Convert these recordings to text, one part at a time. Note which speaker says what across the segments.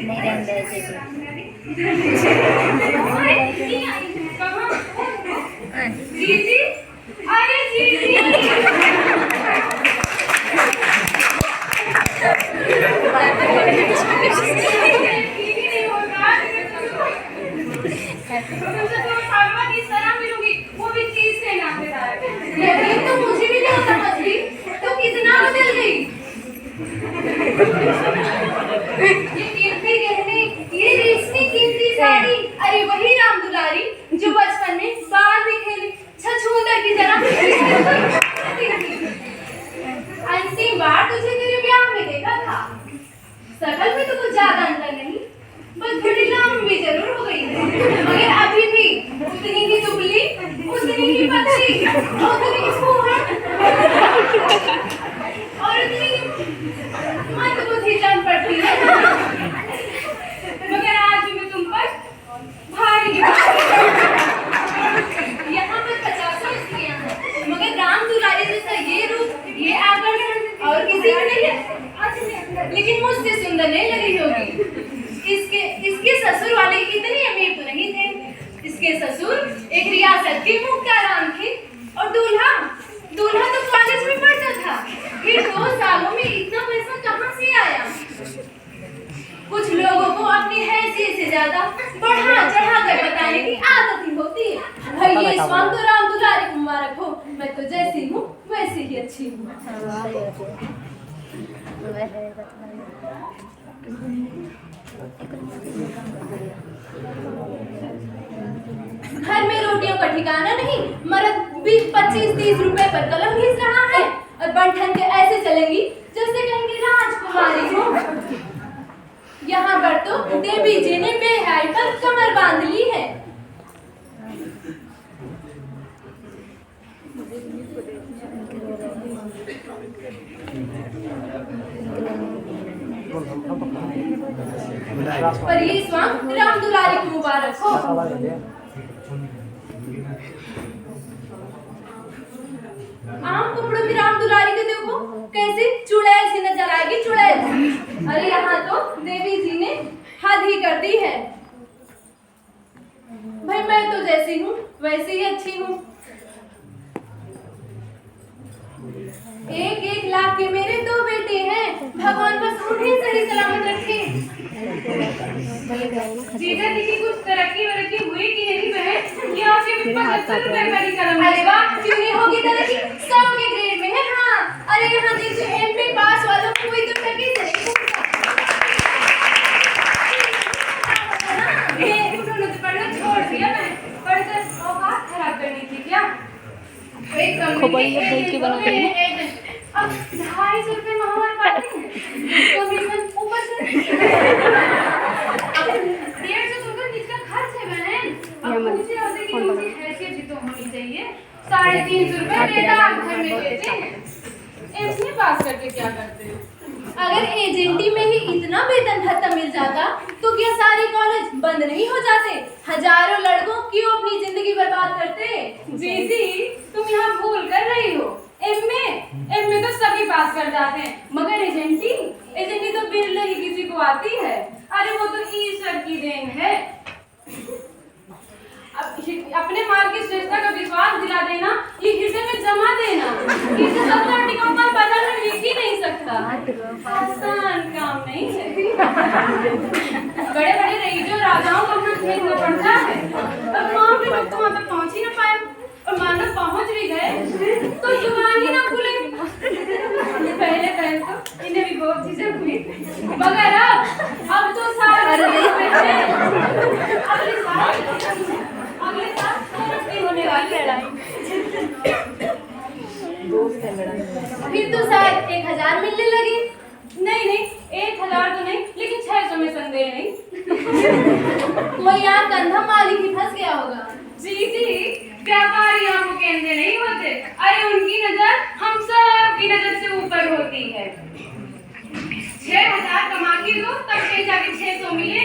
Speaker 1: नहीं रहने
Speaker 2: जीजी, अरे जीजी वो भी चीज से नातेदार यही तो मुझे भी नहीं होता मछली तो कितना बदल गई ये कीमती गहने ये रेशमी कीमती साड़ी अरे वही राम दुलारी जो बचपन में बाहर भी खेली छछूंदर की तरह अंतिम बार तुझे तेरे ब्याह में देखा था शकल में तो कुछ ज्यादा अंतर नहीं बस थोड़ी लंबी जरूर हो गई है मगर अभी भी उतनी ही दुबली उतनी ही पतली उतनी ही फूहड़ और उतनी ही मंदबुद्धि जान पड़ती है मगर आज भी मैं तुम पर भारी यहाँ पर 50 स्त्रियां हैं मगर राम दुलारी जैसा ये रूप ये आकर्षण और किसी में नहीं है लेकिन मुझसे सुंदर नहीं लगी होगी इसके ससुर वाले इतने अमीर तो नहीं थे इसके ससुर एक रियासत के मुख्ताराम थे और दूल्हा तो कॉलेज में पढ़ता था फिर 2 सालों में इतना पैसा कहाँ से आया कुछ लोगों को अपनी हैसियत से ज्यादा बढ़ा चढ़ा कर बताने की आदत ही होती है भाई ये स्वांग तो राम दुलारी को मुबारक हो मैं तो जैसी हूँ वैसे ही अच्छी हूँ घर में रोटियों का ठिकाना नहीं मर्द 20-25-30 रुपए पर कलम घिस रहा है और बंठन के ऐसे चलेंगी जैसे कहेंगे राजकुमारी हो यहाँ पर तो देवी जी ने बेहाई पर कमर बांध ली है पर ये स्वांग राम दुलारी को मुबारक हो आम कपड़ों में राम दुलारी को देखो कैसे चुड़ैल सी नजर आएगी चुड़ैल अरे यहाँ तो देवी जी ने हद ही कर दी है भाई मैं तो जैसी हूँ वैसे ही अच्छी हूँ 1-1 लाख के मेरे 2 बेटे हैं भगवान बस उन्हें सही सलामत रखे जीजा जी की कुछ तरक्की हुई कि नहीं बहन ये आपके 75 रुपए का ही कलम अरे वाह क्यों नहीं होगी तरक्की 100 के ग्रेड में है हाँ अरे यहाँ देखिए एमए पास वालों को कोई तो टकी से उन्होंने तो पढ़ना छोड़ दिया मैं पढ़कर औकात खराब करनी थी क्या अब 250 रुपए माहौल पाते हैं कमीशन ऊपर से 150 रुपए जिसका खर्च है बहन अब मुझे होते कि मुझे हैसियत भी तो होनी चाहिए 350 रुपए बेटा घर में देते हैं इसमें पास करके क्या करते हैं अगर एजेंटी में ही इतना वेतन भत्ता मिल जाता तो क्या सारे कॉलेज बंद नहीं हो जाते हजारों लड़कों क्यों अपनी जिंदगी बर्बाद करते जीजी तुम यहाँ भूल कर रही हो एमए तो सभी पास कर जाते हैं मगर एजेंटी तो बिरले ही किसी को आती है अरे वो तो ईश्वर की देन है अपने माल की श्रेष्ठता का विश्वास दिला देना ये हिस्से में जमा देना इसे 70 टिकाऊ पर बाजार में बिक ही नहीं सकता आसान काम नहीं है बड़े बड़े रईसों राजाओं को अपना खेलना पड़ता है अब वहाँ पे लोग तो वहाँ तक पहुँच ही ना पाए और मानो पहुँच भी गए तो जुबान ही ना खुले पहले तो इन्हें भी बहुत चीजें हुई मगर अब तो सारे अगले साल होने वाली है फिर तो शायद 1000 मिलने लगी नहीं 1000 तो नहीं लेकिन 600 में संदेह नहीं कोई यार कंधा मालिक ही फंस गया होगा जी व्यापारी आपको कहते नहीं होते अरे उनकी नजर हम सब की नजर से ऊपर होती है 6000 कमा के दो तब कहीं जाके 600 मिले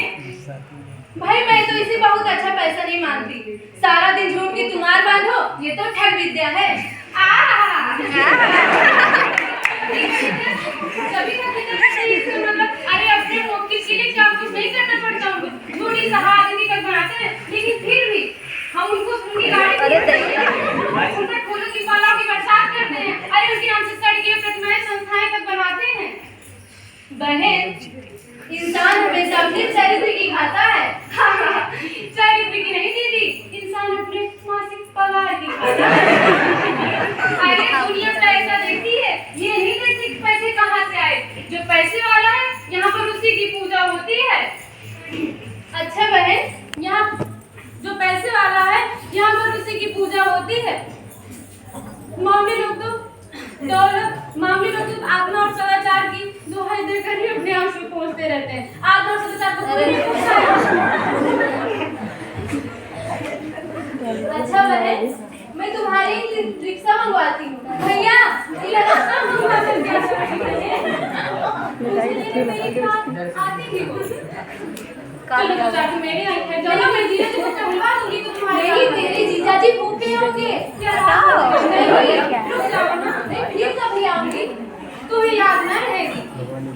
Speaker 2: भाई मैं तो इसे बहुत अच्छा पैसा नहीं मानती सारा दिन झूठ की तुम्हार बांधो ये तो ठग विद्या है मतलब अरे अपने मुक्ति के लिए क्या कुछ नहीं इंसान हमेशा अपने चरित्र की खाता है। चरित्र की नहीं दीदी, इंसान अपने मासिक पगार की खाता है। अरे दुनिया पैसा देखती है, ये नहीं देखती कि पैसे कहाँ से आए। जो पैसे वाला है यहाँ पर उसी की पूजा होती है। अच्छा बहन, यहाँ जो पैसे वाला है यहाँ पर उसी की पूजा होती है। मामले लोग तो आत्मा और सदाचार की दुहाई देकर ही अपने आंसू पोंछते रहते हैं। आत्मा और सदाचार को कोई नहीं पूछता है। अच्छा बहन, मैं तुम्हारी रिक्शा मंगवाती हूँ। भैया ये रास्ता मंगवा करके आती थी। चलो तो चाचू मेरे आई है। चलो मैं जीजा जी को चढ़वा दूंगी तो तुम्हारे नहीं, मेरे जीजा जी भूखे होंगे। क्या रुक जाओ ना, मैं फिर कभी आऊंगी। तुम्हें याद ना रहेगी,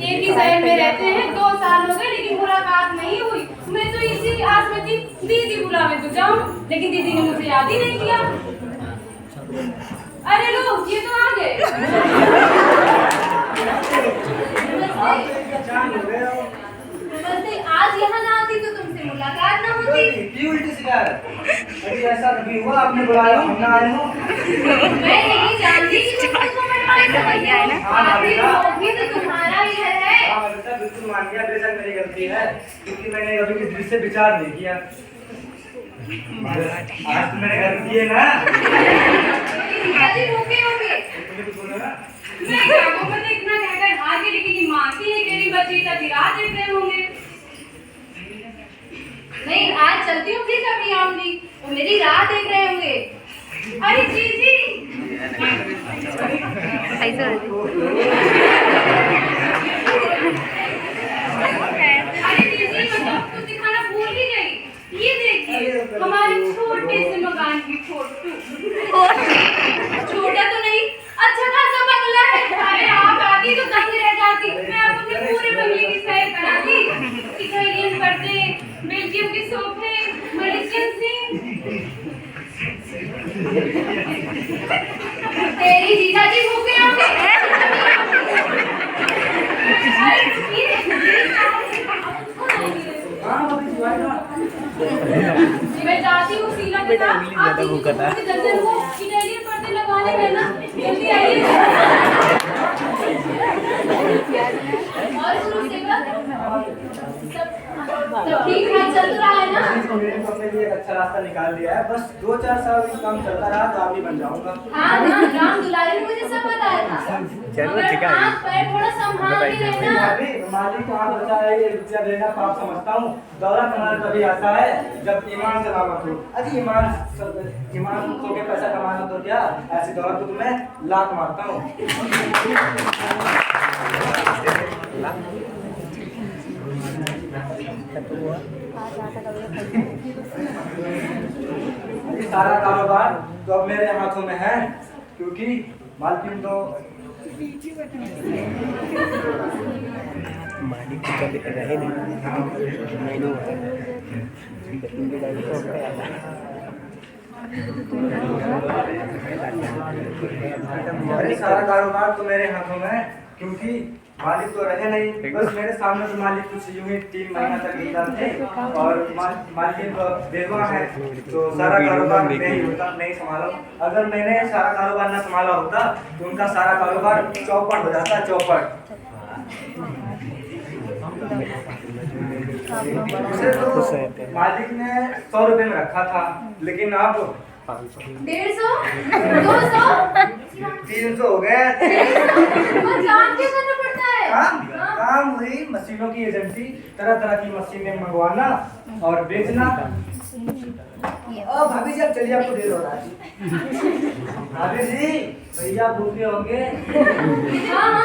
Speaker 2: एक ही शहर में रहते हैं, 2 साल हो गए लेकिन मुलाकात नहीं हुई। मैं तो इसी आस में थी दीदी बुलावे तो जाऊं, लेकिन दीदी ने मुझे याद ही नहीं किया। अरे लो, ये तो आ गए। नमस्ते, आज यहाँ ना आती तो तुमसे मुलाकात ना होती।
Speaker 1: क्यों उल्टी शिकायत? अभी ऐसा कभी हुआ आपने बुलाया हम ना आए हो?
Speaker 2: मैं नहीं जानती कि तुम मुझको मनमानी समझ रहे हो। आखिर भी तो तुम्हारा ही घर है।
Speaker 1: हाँ बेटा, बिल्कुल मान गया, बेशक मेरी गलती है, क्योंकि मैंने कभी किसी दृष्टि से विचार नहीं किया। आज तो मेरे घर में किए ना।
Speaker 2: जीजाजी भूखे होंगे।
Speaker 1: मुझे कुछ बोलो ना।
Speaker 2: मैं क्या को पता इतना कहकर हार गई, लेकिन ये मानती है कि मेरी बच्ची तक रात देख रहे होंगे। नहीं, आज चलती हूँ, फिर कभी आऊंगी। वो मेरी राह देख रहे होंगे। अरे जीजी, अरे जीजी, मैं तो कुछ दिखाना भूल ही गई। ये देखिए हमारे छोटे से मकान की फोटो। छोटा तो नहीं, अच्छा खासा बंगला है। अरे आप आती तो कहीं रह जाती, मैं आपको अपने पूरे बंगले की सैर कराती। इटालियन पर्दे, बेल्जियम के सोफे, मलेशियन सीन। तेरी जीजाजी भूखे होंगे। अरे मैं जाती हूँ शीला के साथ। आप दर्जन को इटालियन पर्दे लगवाने में ना, जल्दी आइए। और गुरु सेवा सब ठीक ठाक चल रहा है ना?
Speaker 1: मैंने अपने लिए एक अच्छा रास्ता निकाल दिया है, बस 2-4 साल काम चलता रहा तो आदमी बन जाऊंगा।
Speaker 2: हाँ ना, राम दुलारी ने मुझे सब बताया था। मगर हाथ पैर थोड़ा संभाल के रहना।
Speaker 1: मालिक को हाथ बचा है, ये रुपया देना पाप समझता हूँ। दौलत हमारा तभी आता है जब ईमान सलामत हो। अरे ईमान सो के पैसा कमाना तो क्या, ऐसी दौलत को तुम्हें लात मारता हूँ। सारा कारोबार तो अब मेरे हाथों में है, क्योंकि मालकिन तो
Speaker 3: मालिक तो कभी रहे
Speaker 1: अरे सारा कारोबार तो मेरे हाथों में है, क्योंकि मालिक तो रहे नहीं। बस मेरे सामने तो मालिक कुछ यूं ही 3 महीना तक ईदा थे, और मालिक बेवा है, तो सारा कारोबार नहीं संभाला। अगर मैंने सारा कारोबार ना संभाला होता तो उनका सारा कारोबार चौपट हो जाता। चौपट उसे तो मालिक ने 100 रुपए में रखा था, लेकिन अब
Speaker 2: 150, 200,
Speaker 1: 300 हो गए।
Speaker 2: काम क्या करना पड़ता है?
Speaker 1: काम हुई मशीनों की एजेंसी, तरह तरह की मशीनें मंगवाना और बेचना। भाभी जी अब चलिए, आपको देर हो रहा है। भाभी जी, भैया भूखे होंगे।
Speaker 2: हाँ।